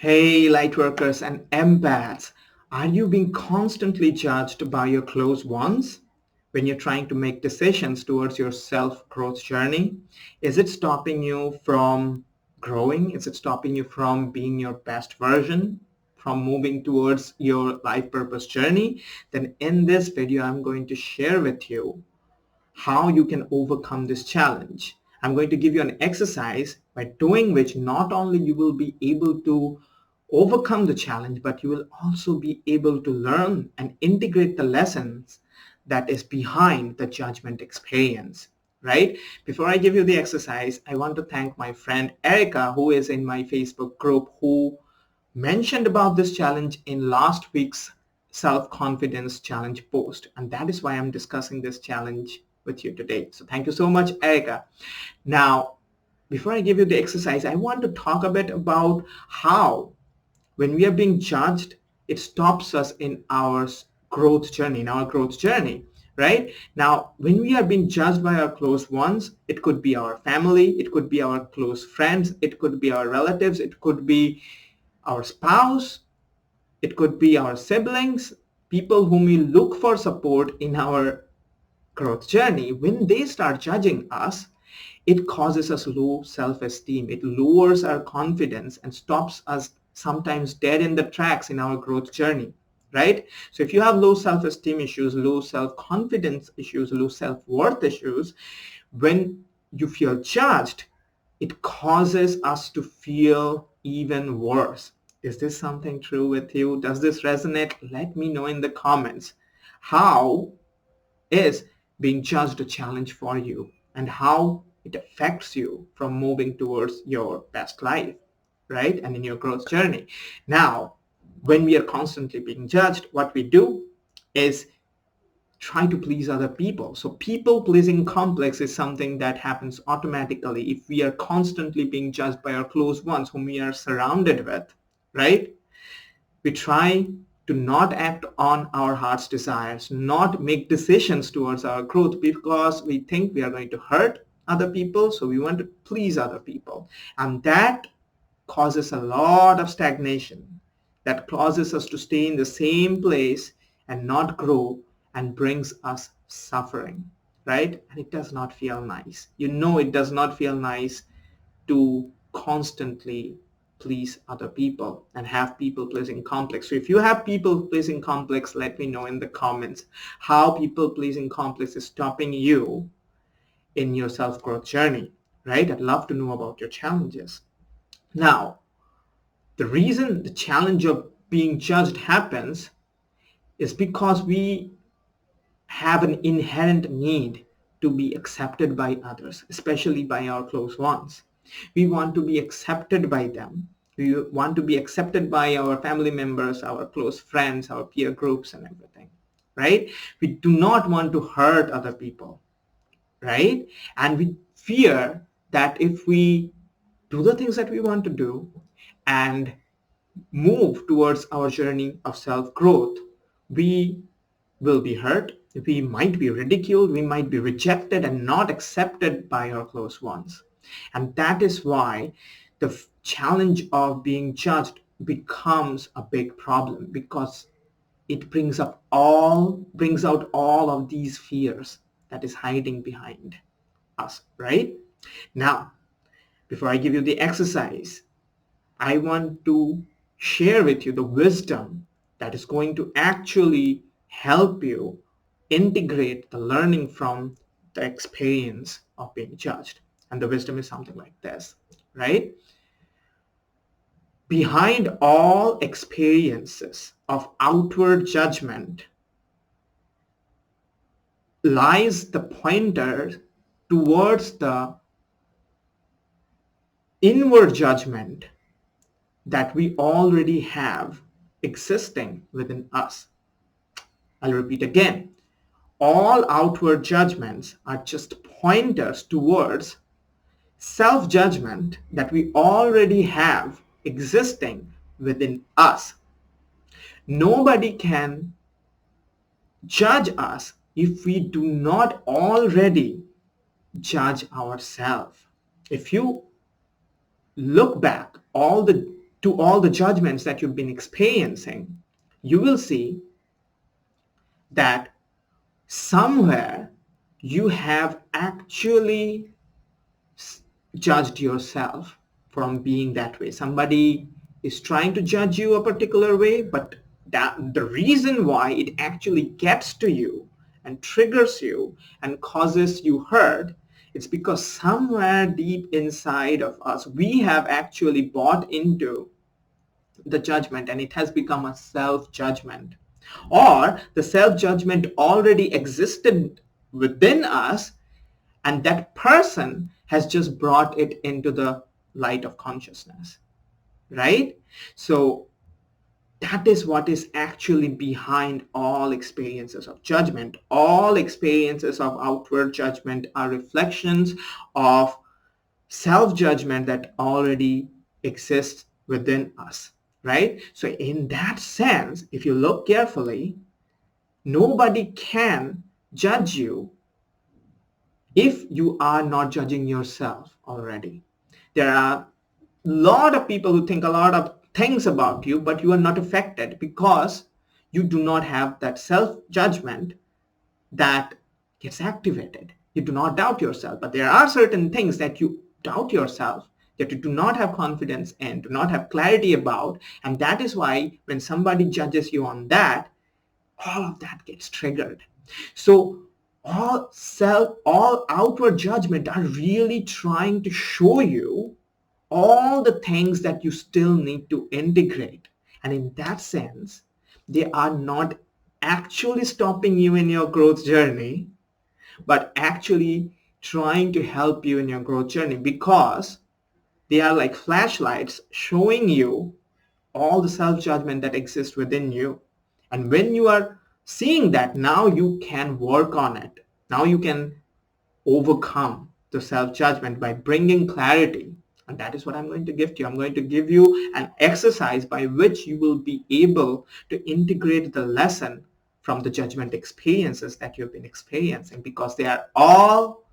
Hey, lightworkers and empaths, are you being constantly judged by your close ones when you're trying to make decisions towards your self-growth journey? Is it stopping you from growing? Is it stopping you from being your best version? From moving towards your life purpose journey? Then in this video, I'm going to share with you how you can overcome this challenge. I'm going to give you an exercise by doing which not only you will be able to overcome the challenge, but you will also be able to learn and integrate the lessons that is behind the judgment experience, right? Before I give you the exercise, I want to thank my friend Erica, who is in my Facebook group, who mentioned about this challenge in last week's self-confidence challenge post. And that is why I'm discussing this challenge with you today. So thank you so much, Erica. Now, before I give you the exercise, I want to talk a bit about how when we are being judged, it stops us in our growth journey, right? Now, when we are being judged by our close ones, it could be our family, it could be our close friends, it could be our relatives, it could be our spouse, it could be our siblings, people whom we look for support in our growth journey. When they start judging us, it causes us low self-esteem. It lowers our confidence and stops us sometimes dead in the tracks in our growth journey, right? So if you have low self-esteem issues, low self-confidence issues, low self-worth issues, when you feel judged, it causes us to feel even worse. Is this something true with you? Does this resonate? Let me know in the comments. How is being judged a challenge for you and how it affects you from moving towards your best life, right? And in your growth journey. Now, when we are constantly being judged, what we do is try to please other people. So people pleasing complex is something that happens automatically if we are constantly being judged by our close ones whom we are surrounded with, right? We try to not act on our heart's desires, not make decisions towards our growth because we think we are going to hurt other people, so we want to please other people. And that causes a lot of stagnation. That causes us to stay in the same place and not grow and brings us suffering, right? And it does not feel nice. You know it does not feel nice to constantly please other people and have people pleasing complex. So if you have people pleasing complex, let me know in the comments how people pleasing complex is stopping you in your self-growth journey, right? I'd love to know about your challenges. Now, the reason the challenge of being judged happens is because we have an inherent need to be accepted by others, especially by our close ones. We want to be accepted by them. We want to be accepted by our family members, our close friends, our peer groups and everything, right? We do not want to hurt other people, right? And we fear that if we do the things that we want to do and move towards our journey of self-growth, we will be hurt, we might be ridiculed, we might be rejected and not accepted by our close ones. And that is why the challenge of being judged becomes a big problem, because it brings out all of these fears that is hiding behind us, right? Now, before I give you the exercise, I want to share with you the wisdom that is going to actually help you integrate the learning from the experience of being judged. And the wisdom is something like this, right? Behind all experiences of outward judgment lies the pointer towards the inward judgment that we already have existing within us. I'll repeat again. All outward judgments are just pointers towards self-judgment that we already have existing within us. Nobody can judge us if we do not already judge ourselves. If you look back all the to all the judgments that you've been experiencing, you will see that somewhere you have actually judged yourself from being that way. Somebody is trying to judge you a particular way, but that the reason why it actually gets to you and triggers you and causes you hurt, it's because somewhere deep inside of us we have actually bought into the judgment, and it has become a self-judgment, or the self-judgment already existed within us, and that person has just brought it into the light of consciousness, right? So that is what is actually behind all experiences of judgment. All experiences of outward judgment are reflections of self-judgment that already exists within us, right? So in that sense, if you look carefully, nobody can judge you if you are not judging yourself already. There are a lot of people who think a lot of things about you, but you are not affected because you do not have that self-judgment that gets activated. You do not doubt yourself, but there are certain things that you doubt yourself, that you do not have confidence in, do not have clarity about, and that is why when somebody judges you on that, all of that gets triggered. So all outward judgment are really trying to show you all the things that you still need to integrate. And in that sense, they are not actually stopping you in your growth journey, but actually trying to help you in your growth journey, because they are like flashlights showing you all the self-judgment that exists within you. And when you are seeing that, now you can work on it. Now you can overcome the self-judgment by bringing clarity. And that is what I'm going to give to you. I'm going to give you an exercise by which you will be able to integrate the lesson from the judgment experiences that you've been experiencing, because they are all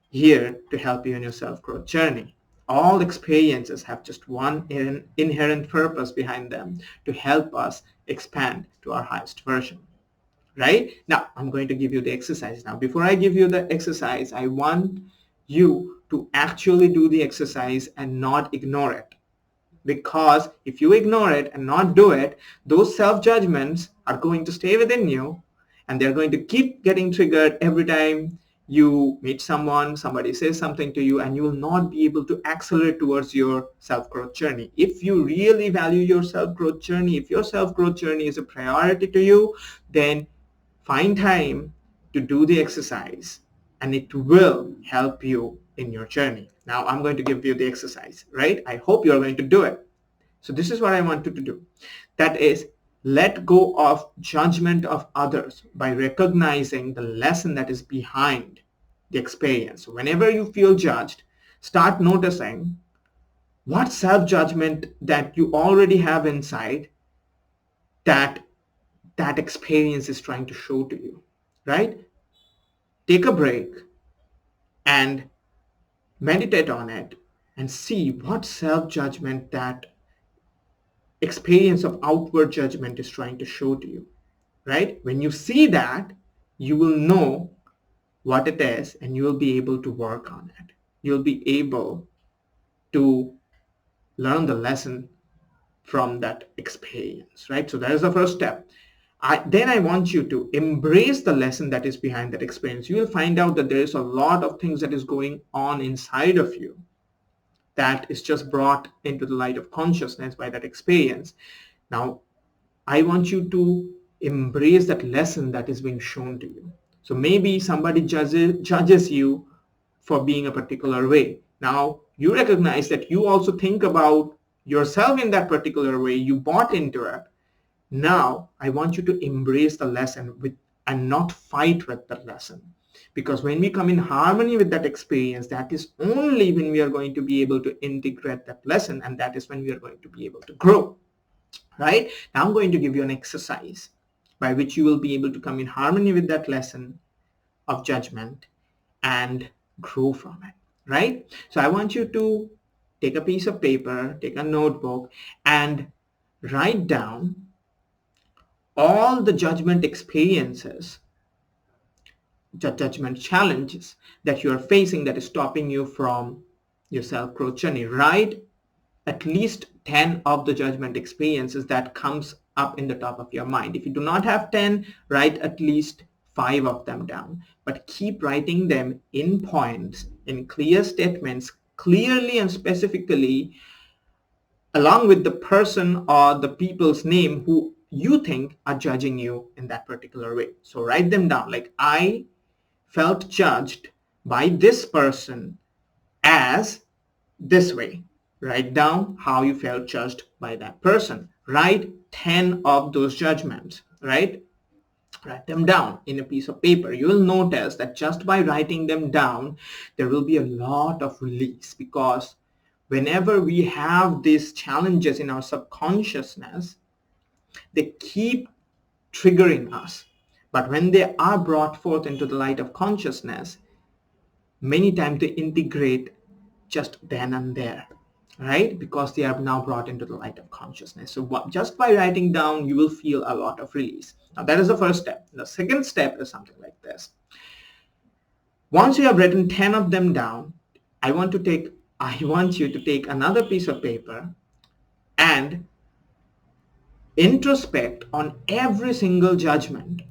here to help you in your self-growth journey. All experiences have just one inherent purpose behind them: to help us expand to our highest version. Right? Now, I'm going to give you the exercise. Now, before I give you the exercise, I want you to actually do the exercise and not ignore it. Because if you ignore it and not do it, those self-judgments are going to stay within you, and they're going to keep getting triggered every time you meet someone, somebody says something to you, and you will not be able to accelerate towards your self-growth journey. If you really value your self-growth journey, if your self-growth journey is a priority to you, then find time to do the exercise, and it will help you in your journey. Now I'm going to give you the exercise, right? I hope you're going to do it. So this is what I want you to do. That is, let go of judgment of others by recognizing the lesson that is behind the experience. So whenever you feel judged, start noticing what self-judgment that you already have inside that experience is trying to show to you, right? Take a break and meditate on it and see what self-judgment that experience of outward judgment is trying to show to you, right? When you see that, you will know what it is, and you will be able to work on it. You'll be able to learn the lesson from that experience, right? So that is the first step. Then I want you to embrace the lesson that is behind that experience. You will find out that there is a lot of things that is going on inside of you that is just brought into the light of consciousness by that experience. Now, I want you to embrace that lesson that is being shown to you. So maybe somebody judges you for being a particular way. Now, you recognize that you also think about yourself in that particular way. You bought into it. Now, I want you to embrace the lesson and not fight with the lesson. Because when we come in harmony with that experience, that is only when we are going to be able to integrate that lesson, and that is when we are going to be able to grow. Right? Now I'm going to give you an exercise by which you will be able to come in harmony with that lesson of judgment and grow from it. Right? So I want you to take a piece of paper, take a notebook, and write down all the judgment experiences, judgment challenges that you are facing that is stopping you from your self-growth journey. Write at least 10 of the judgment experiences that comes up in the top of your mind. If you do not have 10, write at least 5 of them down, but keep writing them in points, in clear statements, clearly and specifically, along with the person or the people's name who you think are judging you in that particular way. So write them down, like, I felt judged by this person as this way. Write down how you felt judged by that person. Write 10 of those judgments, right? Write them down in a piece of paper. You will notice that just by writing them down, there will be a lot of release, because whenever we have these challenges in our subconsciousness, they keep triggering us. But when they are brought forth into the light of consciousness, many times they integrate just then and there, right? Because they are now brought into the light of consciousness. So just by writing down, you will feel a lot of release. Now that is the first step. The second step is something like this. Once you have written 10 of them down, I want you to take another piece of paper and introspect on every single judgment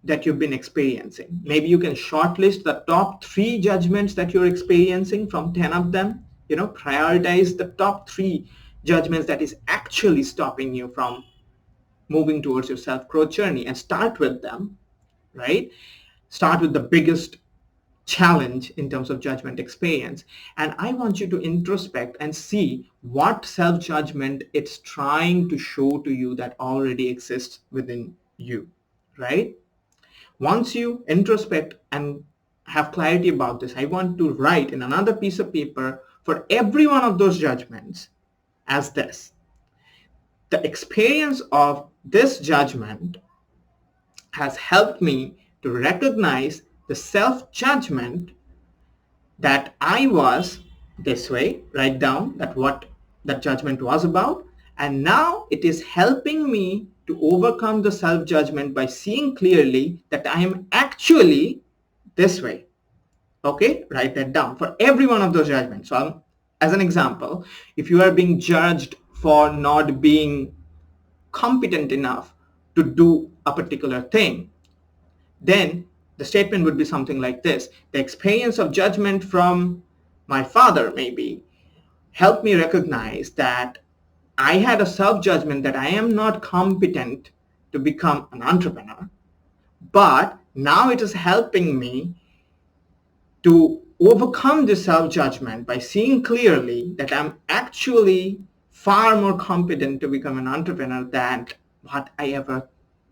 that you've been experiencing. Maybe you can shortlist the top 3 judgments that you're experiencing from 10 of them. Prioritize the top 3 judgments that is actually stopping you from moving towards your self-growth journey, and start with them, right? Start with the biggest challenge in terms of judgment experience. And I want you to introspect and see what self-judgment it's trying to show to you that already exists within you, right? Once you introspect and have clarity about this, I want to write in another piece of paper for every one of those judgments as this. The experience of this judgment has helped me to recognize the self-judgment that I was this way. Write down that what that judgment was about. And now it is helping me to overcome the self-judgment by seeing clearly that I am actually this way. Okay, write that down for every one of those judgments. So as an example, if you are being judged for not being competent enough to do a particular thing, then the statement would be something like this. The experience of judgment from my father maybe helped me recognize that I had a self-judgment that I am not competent to become an entrepreneur, but now it is helping me to overcome this self-judgment by seeing clearly that I'm actually far more competent to become an entrepreneur than what I ever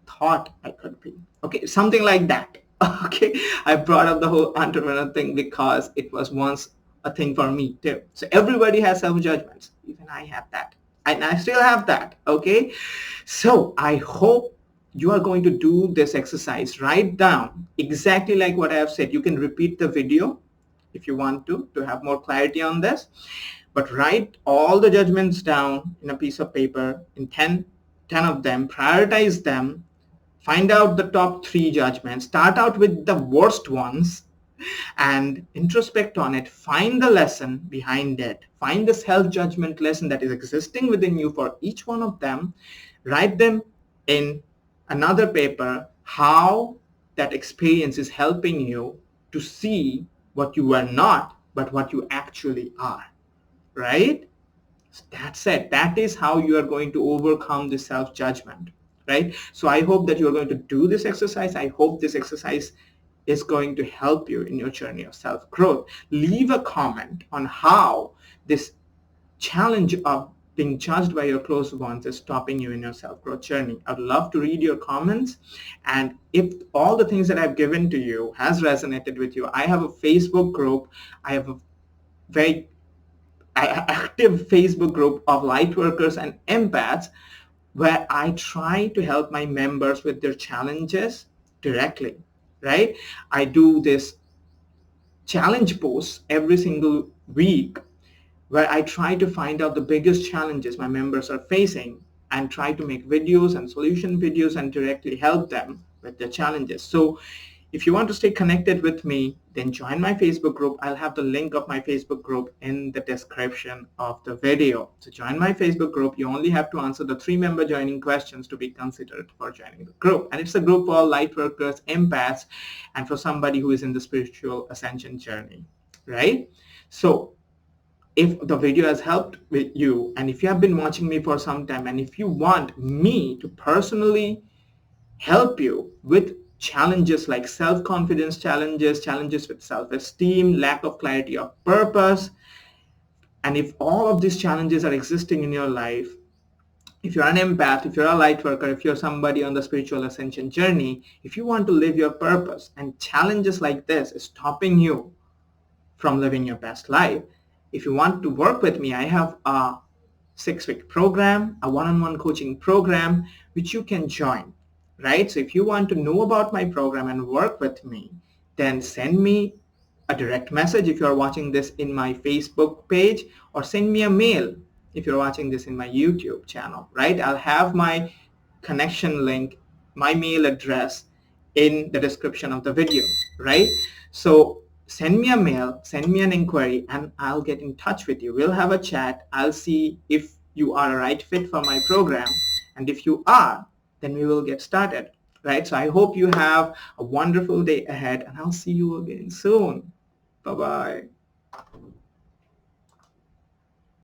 thought I could be. Okay, something like that. Okay, I brought up the whole entrepreneur thing because it was once a thing for me too. So everybody has self-judgments. Even I have that. And I still have that. Okay, so I hope you are going to do this exercise. Write down exactly like what I have said. You can repeat the video if you want to have more clarity on this. But write all the judgments down in a piece of paper, in 10 of them, prioritize them, find out the top 3 judgments, start out with the worst ones, and introspect on it, find the lesson behind it, find the self-judgment lesson that is existing within you for each one of them, write them in another paper, how that experience is helping you to see what you are not, but what you actually are, right? That's it. That is how you are going to overcome the self-judgment, right? So I hope that you are going to do this exercise. I hope this exercise is going to help you in your journey of self-growth. Leave a comment on how this challenge of being judged by your close ones is stopping you in your self-growth journey. I'd love to read your comments. And if all the things that I've given to you has resonated with you, I have a Facebook group. I have a very active Facebook group of lightworkers and empaths where I try to help my members with their challenges directly, right? I do this challenge posts every single week where I try to find out the biggest challenges my members are facing and try to make videos and solution videos and directly help them with their challenges. So if you want to stay connected with me, then join my Facebook group. I'll have the link of my Facebook group in the description of the video. So join my Facebook group. You only have to answer the 3-member joining questions to be considered for joining the group. And it's a group for lightworkers, empaths, and for somebody who is in the spiritual ascension journey, right? So if the video has helped with you, and if you have been watching me for some time, and if you want me to personally help you with challenges like self-confidence challenges, challenges with self-esteem, lack of clarity of purpose, and if all of these challenges are existing in your life, if you're an empath, if you're a light worker, if you're somebody on the spiritual ascension journey, if you want to live your purpose and challenges like this is stopping you from living your best life, if you want to work with me, I have a 6-week program, a one-on-one coaching program, which you can join, right? So if you want to know about my program and work with me, then send me a direct message if you're watching this in my Facebook page, or send me a mail if you're watching this in my YouTube channel, right? I'll have my connection link, my mail address in the description of the video, right? So send me a mail, send me an inquiry, and I'll get in touch with you. We'll have a chat. I'll see if you are a right fit for my program. And if you are, then we will get started, right? So I hope you have a wonderful day ahead, and I'll see you again soon. Bye-bye.